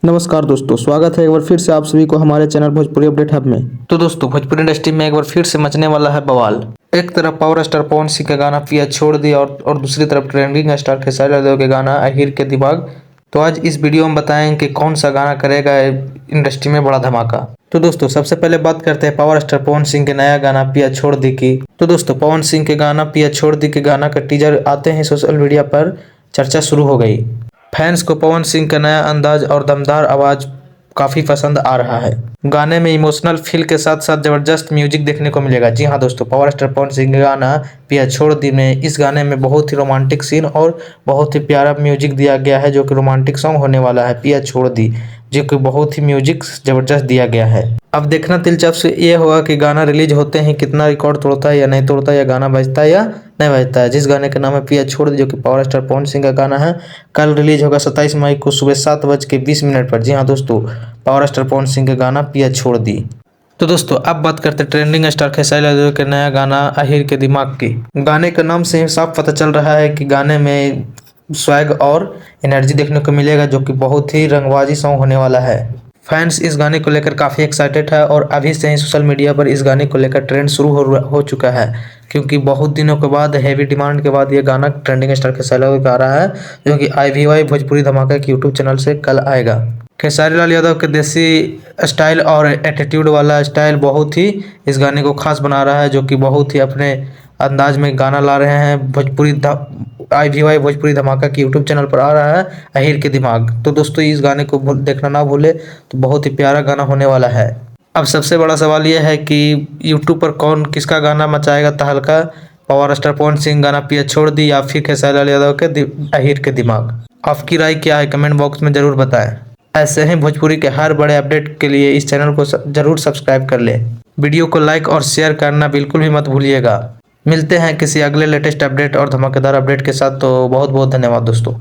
नमस्कार दोस्तों, स्वागत है एक बार फिर से आप सभी को हमारे चैनल भोजपुरी अपडेट हब में। तो दोस्तों, भोजपुरी इंडस्ट्री में एक बार फिर से मचने वाला है बवाल। एक तरफ पावर स्टार पवन सिंह का गाना पिया छोड़ दी और दूसरी तरफ ट्रेंडिंग स्टार खेसारी लाल यादव के गाना अहीर के दिमाग। तो आज इस वीडियो में बताएंगे कि कौन सा गाना करेगा इंडस्ट्री में बड़ा धमाका। तो दोस्तों, सबसे पहले बात करते हैं पावर स्टार पवन सिंह के नया गाना पिया छोड़ दी की। तो दोस्तों, पवन सिंह के गाना पिया छोड़ दी के गाना का टीजर आते ही सोशल मीडिया पर चर्चा शुरू हो गई। फैंस को पवन सिंह का नया अंदाज और दमदार आवाज काफी पसंद आ रहा है। गाने में इमोशनल फील के साथ साथ जबरदस्त म्यूजिक देखने को मिलेगा। जी हाँ दोस्तों, पावर स्टार पवन सिंह का गाना पिया छोड़ दी में इस गाने में बहुत ही रोमांटिक सीन और बहुत ही प्यारा म्यूजिक दिया गया है, जो कि रोमांटिक सॉन्ग होने वाला है पिया छोड़ दी, जो कि बहुत ही म्यूजिक जबरदस्त दिया गया है। अब देखना दिलचस्प ये होगा कि गाना रिलीज होते ही कितना रिकॉर्ड तोड़ता है या नहीं तोड़ता है, या गाना बजता है या नहीं बजता है। जिस गाने का नाम है पिया छोड़ दी, जो कि पावर स्टार पवन सिंह का गाना है, कल रिलीज होगा 27 मई को सुबह 7:20 पर। जी हाँ दोस्तों, पावर स्टार पवन सिंह का गाना पिया छोड़ दी। तो दोस्तों, अब बात करते हैं ट्रेंडिंग स्टार खेसारी लाल यादव के नया गाना अहीर के दिमाग की। गाने का नाम से ही साफ पता चल रहा है कि गाने में स्वैग और एनर्जी देखने को मिलेगा, जो कि बहुत ही रंगबाजी सॉन्ग होने वाला है। फैंस इस गाने को लेकर काफ़ी एक्साइटेड है और अभी से ही सोशल मीडिया पर इस गाने को लेकर ट्रेंड शुरू हो चुका है, क्योंकि बहुत दिनों के बाद हैवी डिमांड के बाद ये गाना ट्रेंडिंग स्टार खेसारी लाल का आ रहा है, जो कि IVY भोजपुरी धमाका के यूट्यूब चैनल से कल आएगा। खेसारी लाल यादव के देसी स्टाइल और एटीट्यूड वाला स्टाइल बहुत ही इस गाने को खास बना रहा है, जो कि बहुत ही अपने अंदाज में गाना ला रहे हैं। IVY भोजपुरी धमाका के यूट्यूब चैनल पर आ रहा है अहीर के दिमाग। तो दोस्तों, इस गाने को देखना ना भूले, तो बहुत ही प्यारा गाना होने वाला है। अब सबसे बड़ा सवाल यह है कि यूट्यूब पर कौन किसका गाना मचाएगा तहलका, पावर स्टार पवन सिंह गाना पिया छोड़ दी या फिर खेसारी लाल यादव के अहीर के दिमाग। आपकी राय क्या है, कमेंट बॉक्स में जरूर बताएं। ऐसे ही भोजपुरी के हर बड़े अपडेट के लिए इस चैनल को जरूर सब्सक्राइब कर लें। वीडियो को लाइक और शेयर करना बिल्कुल भी मत भूलिएगा। मिलते हैं किसी अगले लेटेस्ट अपडेट और धमाकेदार अपडेट के साथ। तो बहुत बहुत धन्यवाद दोस्तों।